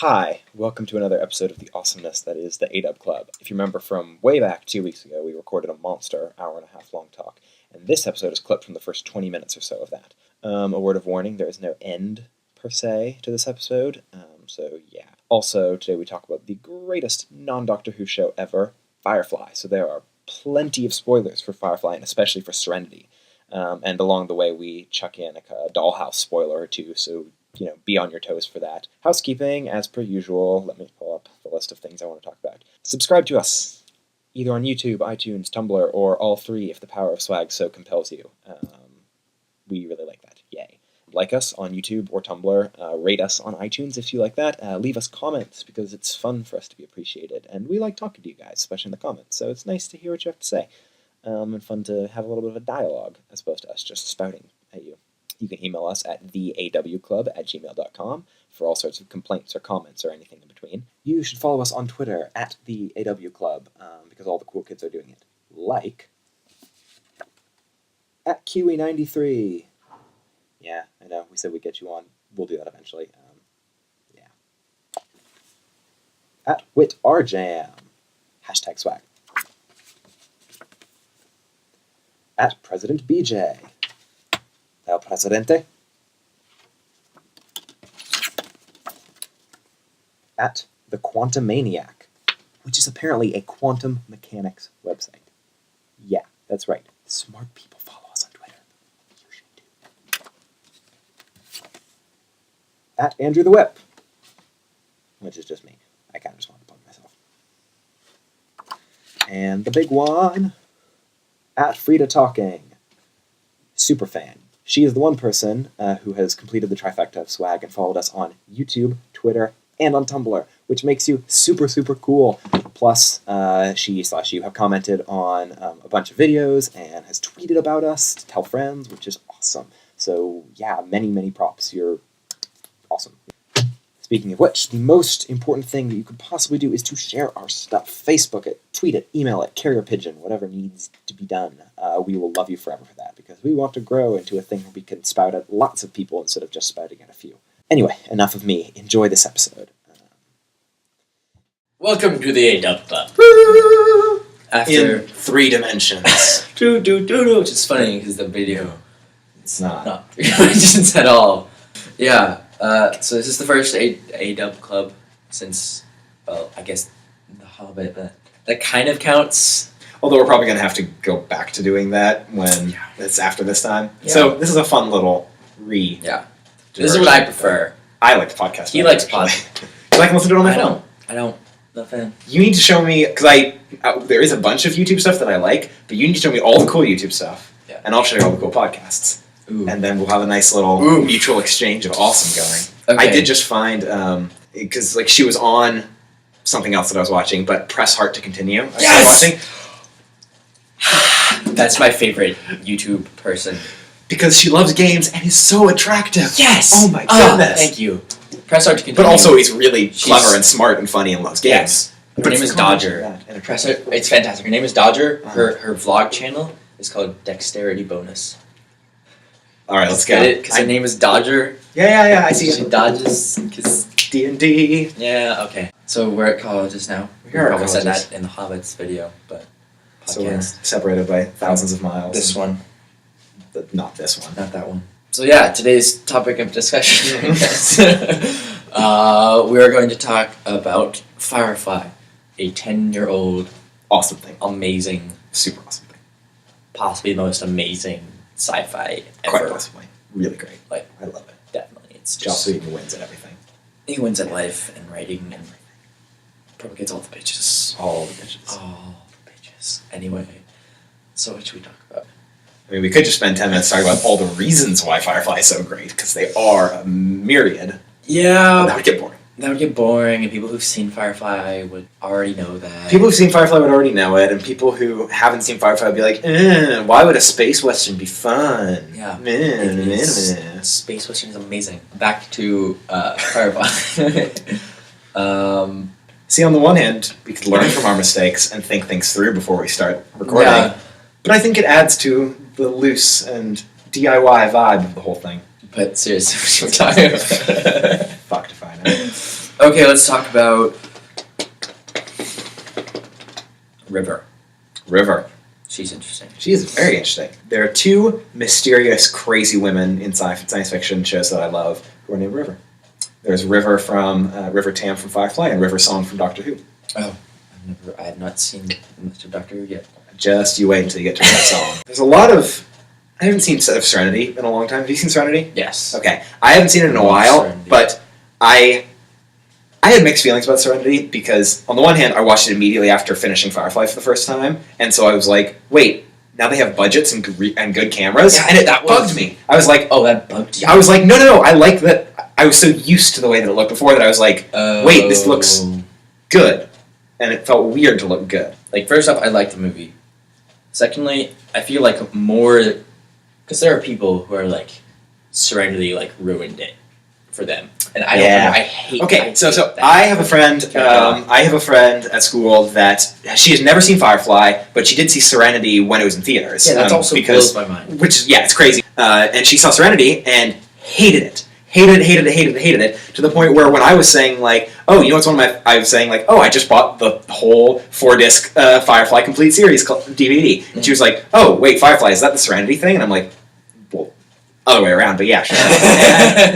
Hi, welcome to another episode of the awesomeness that is the A-Dub Club. If you remember from way back 2 weeks ago, we recorded a monster hour-and-a-half long talk, and this episode is clipped from the first 20 minutes or so of that. A word of warning, there is no end, per se, to this episode, so yeah. Also, today we talk about the greatest non-Doctor Who show ever, Firefly, so there are plenty of spoilers for Firefly, and especially for Serenity. And along the way, we chuck in a Dollhouse spoiler or two, so be on your toes for that. Housekeeping, as per usual. Let me pull up the list of things I want to talk about. Subscribe to us, either on YouTube, iTunes, Tumblr, or all three if the power of swag so compels you. We really like that. Yay. Like us on YouTube or Tumblr. Rate us on iTunes if you like that. Leave us comments because it's fun for us to be appreciated. And we like talking to you guys, especially in the comments. So it's nice to hear what you have to say. And fun to have a little bit of a dialogue as opposed to us just spouting at you. You can email us at theawclub@gmail.com for all sorts of complaints or comments or anything in between. You should follow us on Twitter at theawclub because all the cool kids are doing it. Like at Kiwi93. Yeah, I know. We said we'd get you on. We'll do that eventually. Yeah. At WitRJam. Hashtag swag. At President BJ. El Presidente. At the Quantum Maniac, which is apparently a quantum mechanics website. Yeah, that's right. Smart people follow us on Twitter. You should too. At Andrew the Whip, which is just me. I kind of just want to plug myself. And the big one, at Frida Talking, superfan. She is the one person who has completed the trifecta of swag and followed us on YouTube, Twitter, and on Tumblr, which makes you super, super cool. Plus, she/you have commented on a bunch of videos and has tweeted about us to tell friends, which is awesome. So, yeah, many, many props. You're awesome. Speaking of which, the most important thing that you could possibly do is to share our stuff. Facebook it, tweet it, email it, carrier pigeon, whatever needs to be done. We will love you forever for that, because we want to grow into a thing where we can spout at lots of people instead of just spouting at a few. Anyway, enough of me. Enjoy this episode. Welcome to the A-Dub Club. In 3 dimensions. Which is funny because the video, It's not. 3 dimensions at all. Yeah. So this is the first A-Dub Club since, well, I guess The Hobbit, but that kind of counts. Although we're probably going to have to go back to doing that when it's after this time. Yeah. So this is a fun little Yeah. This is what I prefer. I like the podcast. He likes podcast. You like to listen to it on my phone? I don't. Not a fan. You need to show me, because there is a bunch of YouTube stuff that I like, but you need to show me all the cool YouTube stuff. Yeah. And I'll show you all the cool podcasts. Ooh. And then we'll have a nice little mutual exchange of awesome going. Okay. I did just find, because she was on something else that I was watching, but Press Heart to Continue. I started watching. That's my favorite YouTube person. Because she loves games and is so attractive. Yes! Oh my goodness. Thank you. Press Heart to Continue. But also he's really clever and smart and funny and loves games. Yes. Her name is Dodger. It's fantastic. Her name is Dodger. Her vlog channel is called Dexterity Bonus. Alright, let's go. Get it? Because her name is Dodger. Yeah, I see it. She dodges because D&D. Yeah, okay. So we're at colleges now. We probably said that in the Hobbits video, but podcast. So we're separated by thousands of miles. This one. Not this one. Not that one. So yeah, today's topic of discussion, I guess. We are going to talk about Firefly, a 10-year-old awesome thing. Amazing. Super awesome thing. Possibly the most amazing sci-fi ever. Quite possibly. Really great. I love it. Definitely. It's Joss Whedon wins at everything. He wins at life and writing and probably gets all the bitches. All the bitches. All the bitches. Anyway, so what should we talk about? I mean, we could just spend 10 minutes talking about all the reasons why Firefly is so great, because they are a myriad. Yeah. But that would get boring. That would get boring, and people who've seen Firefly would already know that. People who've seen Firefly would already know it, and people who haven't seen Firefly would be like, why would a space western be fun? Yeah. Space western is amazing. Back to Firefly. See, on the one hand, we could learn from our mistakes and think things through before we start recording. Yeah. But I think it adds to the loose and DIY vibe of the whole thing. But seriously, what are we talking about? Fucked if I know. Okay, let's talk about River. River. She's interesting. She is very interesting. There are two mysterious, crazy women in science fiction shows that I love who are named River. There's River from River Tam from Firefly and River Song from Doctor Who. Oh, I have not seen much of Doctor Who yet. Just you wait until you get to River Song. There's a lot of... I haven't seen Serenity in a long time. Have you seen Serenity? Yes. Okay. I haven't seen it in a while, Serenity. but I had mixed feelings about Serenity because, on the one hand, I watched it immediately after finishing Firefly for the first time, and so I was like, wait, now they have budgets and good cameras? Yeah, and that bugged me. I was like... Oh, that bugged you? I was like, no, I like that... I was so used to the way that it looked before that I was like, wait, this looks good. And it felt weird to look good. Like, first off, I like the movie. Secondly, I feel like more... Because there are people who are like, Serenity, like, ruined it for them. And I don't know, I hate that. I have a friend, I have a friend at school that, she has never seen Firefly, but she did see Serenity when it was in theaters. Yeah, that's also blows my mind. Which, yeah, it's crazy. And she saw Serenity and hated it. Hated it, to the point where when I was saying, like, oh, you know what's I was saying, like, oh, I just bought the whole 4-disc Firefly complete series DVD. And she was like, oh, wait, Firefly, is that the Serenity thing? And I'm like, well, other way around, but yeah, sure.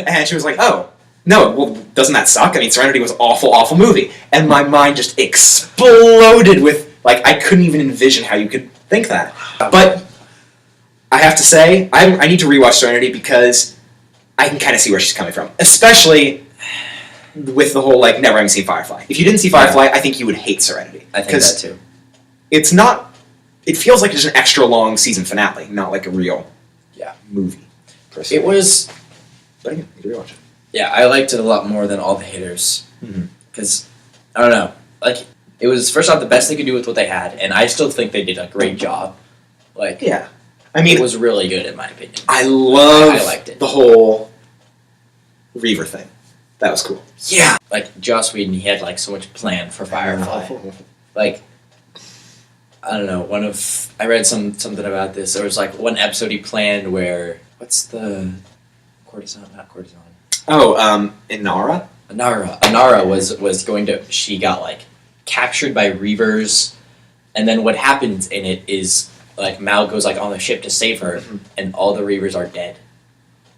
and she was like, oh, no, well, doesn't that suck? I mean, Serenity was an awful movie. And my mind just exploded with, like, I couldn't even envision how you could think that. But I have to say, I need to rewatch Serenity because I can kind of see where she's coming from. Especially with the whole, like, never having seen Firefly. If you didn't see Firefly, I think you would hate Serenity. I think that too. It's not... It feels like it's an extra long season finale, not like a real movie. It was... But again, you can rewatch it. Yeah, I liked it a lot more than all the haters. Because, I don't know, like, it was, first off, the best they could do with what they had, and I still think they did a great job. Like, yeah. I mean... It was really good, in my opinion. I liked it. The whole Reaver thing. That was cool. Yeah! Like, Joss Whedon, he had, like, so much planned for Firefly. Like, I don't know, I read something about this. There was, like, one episode he planned where, what's the... Not Courtesan. Oh, Inara? Inara was going to... She got, like, captured by Reavers, and then what happens in it is, like, Mal goes, like, on the ship to save her, and all the Reavers are dead.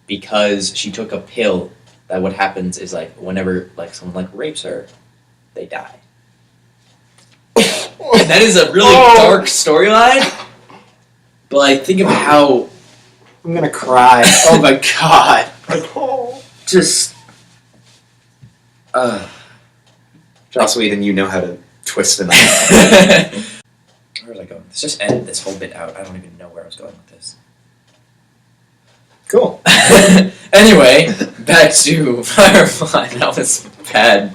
Because she took a pill that what happens is, like, whenever, like, someone, like, rapes her, they die. And that is a really dark storyline, but, like, think of how... I'm gonna cry. Oh my god. Just... Joss Whedon, you know how to twist a knife. Where was I going? Let's just edit this whole bit out. I don't even know where I was going with this. Cool. Anyway, back to Firefly. That was bad.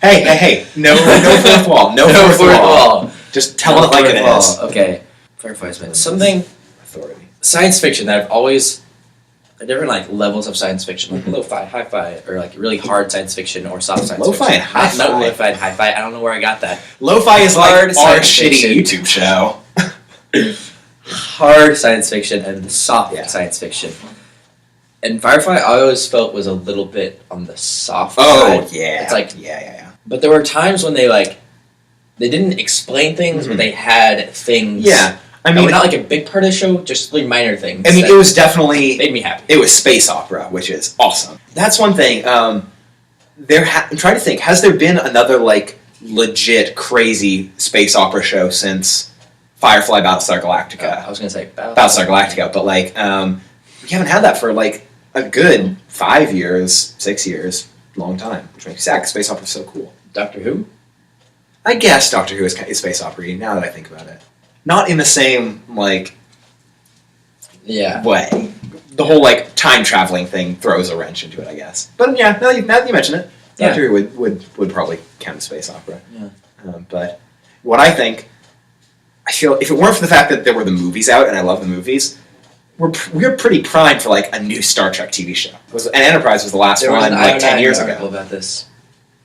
Hey. No fourth wall. No fourth wall. Just tell it like it is. Okay. Firefly's been something... Authority. Science fiction that I've always... Different, like, levels of science fiction. Like, lo-fi, hi-fi, or, like, really hard science fiction or soft science lo-fi fiction. And hi-fi? Not lo-fi and hi-fi. I don't know where I got that. Lo-fi is hard like our shitty YouTube show. Hard science fiction and soft science fiction. And Firefly, I always felt was a little bit on the soft side. Oh, yeah. It's like... Yeah. But there were times when they, like... They didn't explain things, but they had things... Yeah. I mean... not like a big part of the show, just really minor things. I mean, it was definitely... Made me happy. It was space opera, which is awesome. That's one thing. I'm trying to think. Has there been another, like, legit, crazy space opera show since Firefly Battlestar Galactica? I was going to say Battlestar Galactica, but, like, we haven't had that for, like, a good 5 years, 6 years, long time. Which makes me sad, because space opera is so cool. Doctor Who? I guess Doctor Who is space opera, now that I think about it. Not in the same, like, way. The whole, like, time-traveling thing throws a wrench into it, I guess. But, yeah, now that you mention it, Doctor Who would probably count as space opera. Yeah. But what I feel, if it weren't for the fact that there were the movies out, and I love the movies, we're pretty primed for, like, a new Star Trek TV show. And Enterprise was the last one, like, 10 years ago. About this.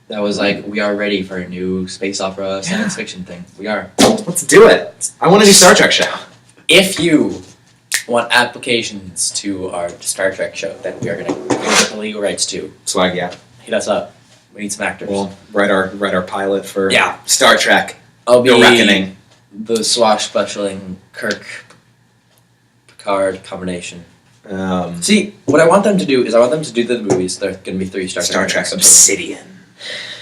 That was like, we are ready for a new space opera science fiction thing. We are. Let's do it. I want a new Star Trek show. If you want applications to our Star Trek show that we are going to get the legal rights to, Swag, yeah. hit us up. We need some actors. We'll write our pilot for Yeah. Star Trek. I'll be The Reckoning. the swashbuckling Kirk Picard combination. See, what I want them to do is I want them to do the movies. There are going to be 3 Star Trek Obsidian.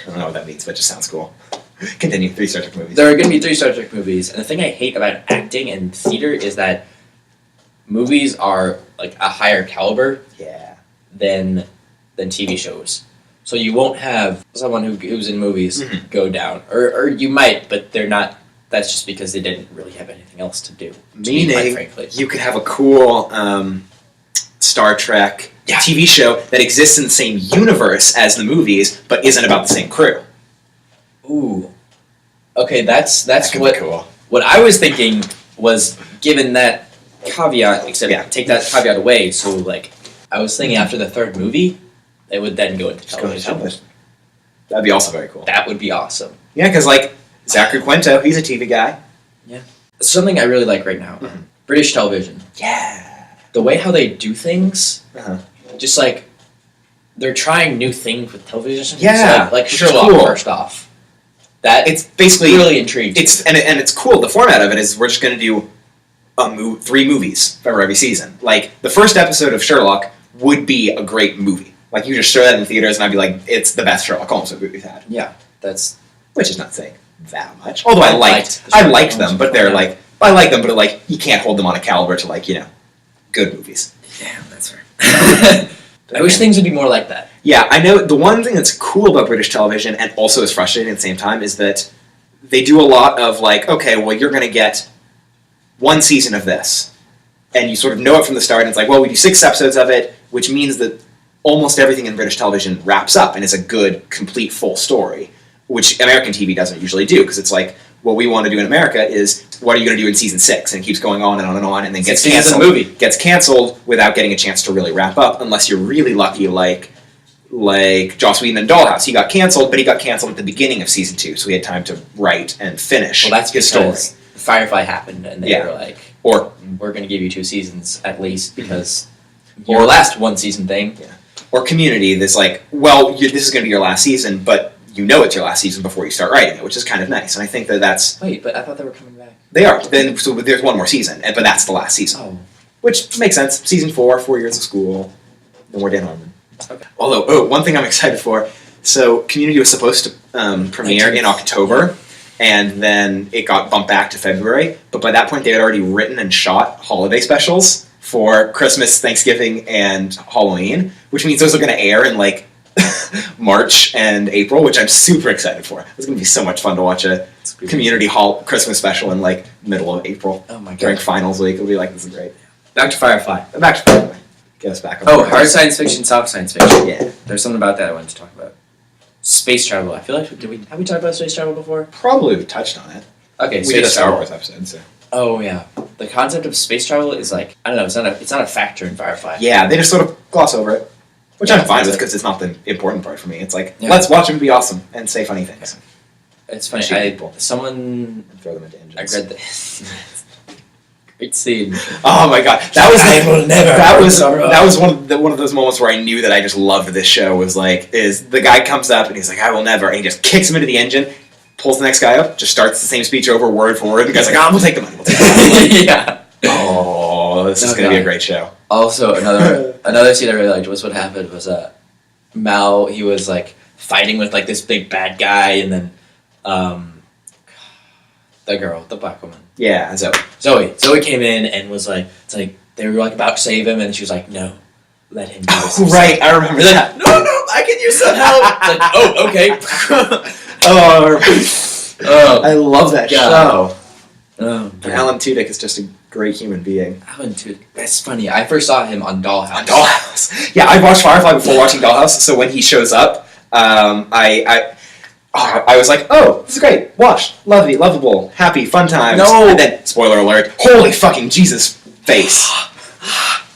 I don't know what that means, but it just sounds cool. Continue. 3 Star Trek movies. There are going to be 3 Star Trek movies, and the thing I hate about acting and theater is that movies are like a higher caliber Yeah. than TV shows. So you won't have someone who's in movies go down, or you might, but they're not. That's just because they didn't really have anything else to do. Meaning, frankly, you could have a cool Star Trek TV show that exists in the same universe as the movies, but isn't about the same crew. Ooh. Okay, that's That could what be cool. what I was thinking was given that caveat, except take that caveat away. So like, I was thinking after the 3rd movie, they would then go into television. That'd be also very cool. That would be awesome. Yeah, because like Zachary Quinto, he's a TV guy. Yeah. Something I really like right now, British television. Yeah. The way how they do things, Uh-huh. just like they're trying new things with television. Yeah, so like which is Sherlock. cool. First off, that It's basically really intrigued. it's and it's cool. The format of it is we're just going to do 3 movies for every season. Like the first episode of Sherlock would be a great movie. Like you just show that in theaters, and I'd be like, it's the best Sherlock Holmes movie we've had. Yeah, that's Which is not saying that much. Although I liked them, but they're like I like them, but like you can't hold them on a caliber to like good movies. yeah, that's right. I wish things would be more like that. Yeah, I know the one thing that's cool about British television and also is frustrating at the same time is that they do a lot of like, okay, well you're going to get 1 season of this, and you sort of know it from the start, and it's like, well, we do 6 episodes of it, which means that almost everything in British television wraps up and is a good, complete, full story, which American TV doesn't usually do, because it's like, what we want to do in America is, what are you going to do in season 6? And it keeps going on and on and on, and then gets canceled. Gets canceled without getting a chance to really wrap up, unless you're really lucky, like Joss Whedon and Dollhouse. He got canceled, but he got canceled at the beginning of season 2, so he had time to write and finish Well, that's his because story. Firefly happened, and they were like, Or we're going to give you 2 seasons at least, because your last 1 season thing. Or Community, that's like, well, this is going to be your last season, but you know it's your last season before you start writing it, which is kind of nice. And I think that's... Wait, but I thought they were coming back. They are. Then so there's 1 more season, but that's the last season. Oh. Which makes sense. Season 4, 4 years of school, no more Dan Harmon. Okay. Although, one thing I'm excited for, so Community was supposed to premiere in October, and then it got bumped back to February, but by that point they had already written and shot holiday specials for Christmas, Thanksgiving, and Halloween, which means those are going to air in like March and April, which I'm super excited for. It's going to be so much fun to watch a Community Christmas special in like middle of April. Oh my god. During finals week, it'll be like, this is great. Back to Firefly. Back to Firefly. Get us back on Oh, the hard science fiction, soft science fiction. Yeah. There's something about that I wanted to talk about. Space travel. I feel like have we talked about space travel before? Probably we touched on it. Okay, We did a space Star travel. Wars episode, so. Oh yeah, the concept of space travel is like I don't know. It's not a factor in Firefly. Yeah, they just sort of gloss over it, which Yeah, I'm fine with that's because it's not the important part for me. It's like, Yeah. let's watch them be awesome and say funny things. It's funny. Shoot people. Someone And throw them into engines. I read this. Great scene. Oh my god, that was I will never. that was one of those moments where I knew that I just loved this show. Was like, is the guy comes up and he's like, I will never, and he just kicks him into the engine, pulls the next guy up, just starts the same speech over word for word. And the guy's like, we'll take the money. We'll take the money. Yeah. Oh, this is going to be a great show. Also, another scene I really liked was what happened was Mal, he was like fighting with like this big bad guy, and then the girl, the black woman. Yeah, Zoe came in and was like, it's like they were like about to save him, and she was like, no, let him do this. Oh, right, I remember that. No, I can use some help. It's like, oh, okay. I love that God. show. Oh, And Alan Tudyk is just a great human being. Alan Tudyk. That's funny. I first saw him on Dollhouse. On Dollhouse. Yeah, I watched Firefly before watching Dollhouse, so when he shows up, I was like, oh, this is great. Watched. Lovely, lovable, happy, fun times. No. And then, spoiler alert, holy fucking Jesus face.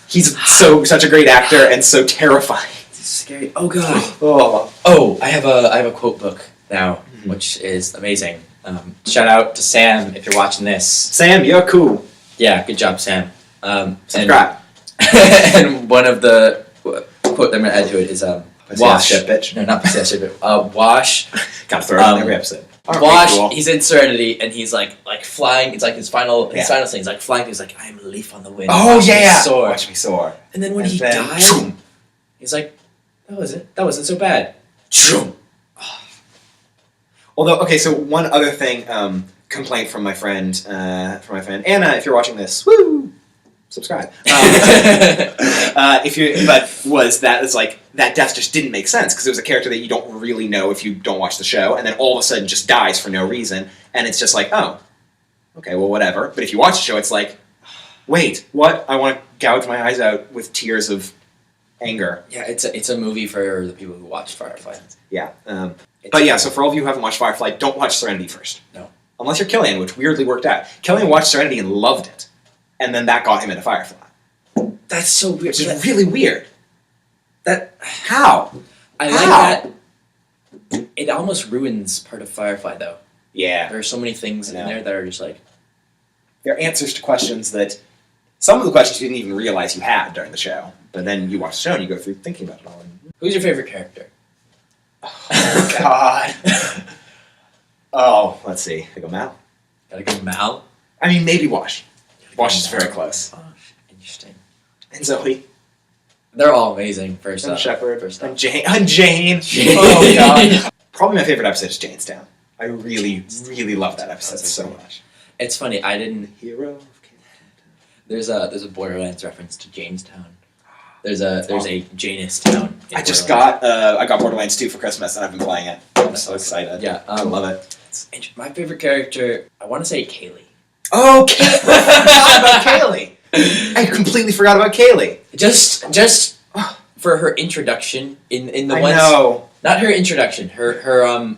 He's such a great actor and so terrifying. It's scary. Oh god. Oh. I have a quote book now, which is amazing. Shout out to Sam if you're watching this. Sam, you're cool. Yeah, good job, Sam. Subscribe. And one of the quote that I'm gonna add to it is I Wash. Shit, bitch. No, not possessive. Wash. Gotta throw it in every episode. Wash. Cool. He's in Serenity, and he's like flying. It's like his final scene. He's like flying. He's like, I am a leaf on the wind. Oh Watch me soar. Watch me soar. And then when he died, he's like, that wasn't so bad. Although, okay, so one other thing, complaint from my friend Anna, if you're watching this, woo, subscribe. Was like that death just didn't make sense because it was a character that you don't really know if you don't watch the show, and then all of a sudden just dies for no reason, and it's just like, oh, okay, well, whatever. But if you watch the show, it's like, wait, what? I want to gouge my eyes out with tears of anger. Yeah, it's a movie for the people who watch Firefly. Yeah. But yeah, so for all of you who haven't watched Firefly, don't watch Serenity first. No. Unless you're Killian, which weirdly worked out. Killian watched Serenity and loved it. And then that got him into Firefly. That's so weird. Which is really weird. How? I like that. It almost ruins part of Firefly, though. Yeah. There are so many things in there that are just like... They're answers to questions that... Some of the questions you didn't even realize you had during the show. But then you watch the show and you go through thinking about it all. Who's your favorite character? Oh, God. Oh, let's see. I go Mal. Gotta go Mal? I mean, maybe Wash. Wash is very close. Wash. Interesting. And Zoe. They're all amazing, first And off. Shepard. First And off. Jane. And Jane. Oh, God. Probably my favorite episode is Janestown. I really, really love that episode so much. It's funny, I didn't... Hero. There's a Borderlands reference to Janestown. There's a Janestown. I just got Borderlands 2 for Christmas and I've been playing it. I'm so excited. Yeah, I love it. My favorite character, I want to say Kaylee. Oh, I forgot about Kaylee. I completely forgot about Kaylee. Just for her introduction in the ones. I know. Not her introduction. Her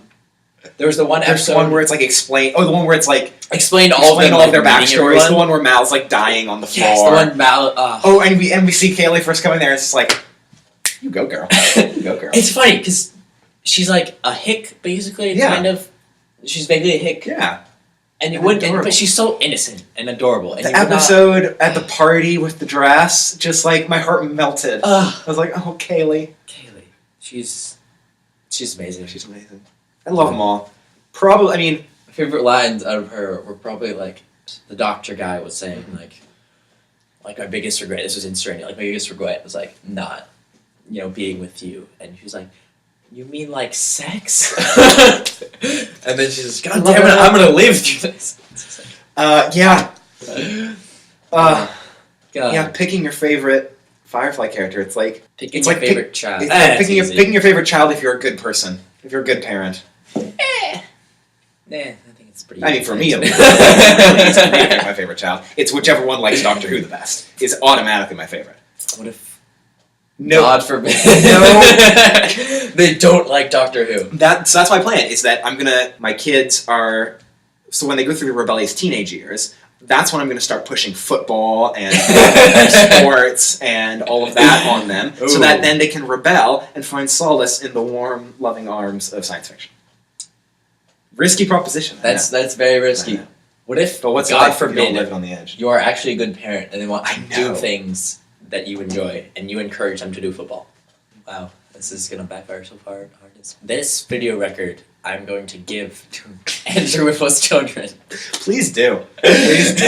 There was the one There's episode. the one where it's like explain. Oh, the one where it's like explained all of their backstories. The one where Mal's like dying on the floor. Yes, the one Mal. Oh, and we see Kaylee first coming there. It's just like, you go, girl. You go, girl. It's funny because she's like a hick, basically. Kind of. She's vaguely a hick. Yeah. And you wouldn't, but she's so innocent and adorable. And the episode at the party with the dress, just like my heart melted. I was like, oh, Kaylee. Kaylee, she's amazing. She's amazing. I love them all. Probably, I mean, my favorite lines out of her were probably like the doctor guy was saying like my biggest regret. This was in Serenity. Like my biggest regret was like not, being with you. And she was like, you mean like sex? And then she's like, God damn it, I'm gonna live through this. Yeah. God. Yeah, picking your favorite Firefly character, it's like... Picking your favorite child. It's like picking your favorite child if you're a good person. If you're a good parent. I think it's pretty... I mean, for me, at least. It's for me to pick my favorite child. It's whichever one likes Doctor Who the best. It's automatically my favorite. What if... No. God forbid. No. They don't like Doctor Who. So that's my plan, is that my kids are... So when they go through the rebellious teenage years, that's when I'm going to start pushing football and sports and all of that on them, so that then they can rebel and find solace in the warm, loving arms of science fiction. Risky proposition. That's very risky. What if, but God forbid, live on the edge? You are actually a good parent and they want to do things that you enjoy and you encourage them to do football? Wow, this is going to backfire so far. This video record I'm going to give to Andrew with his children. Please do. Please do.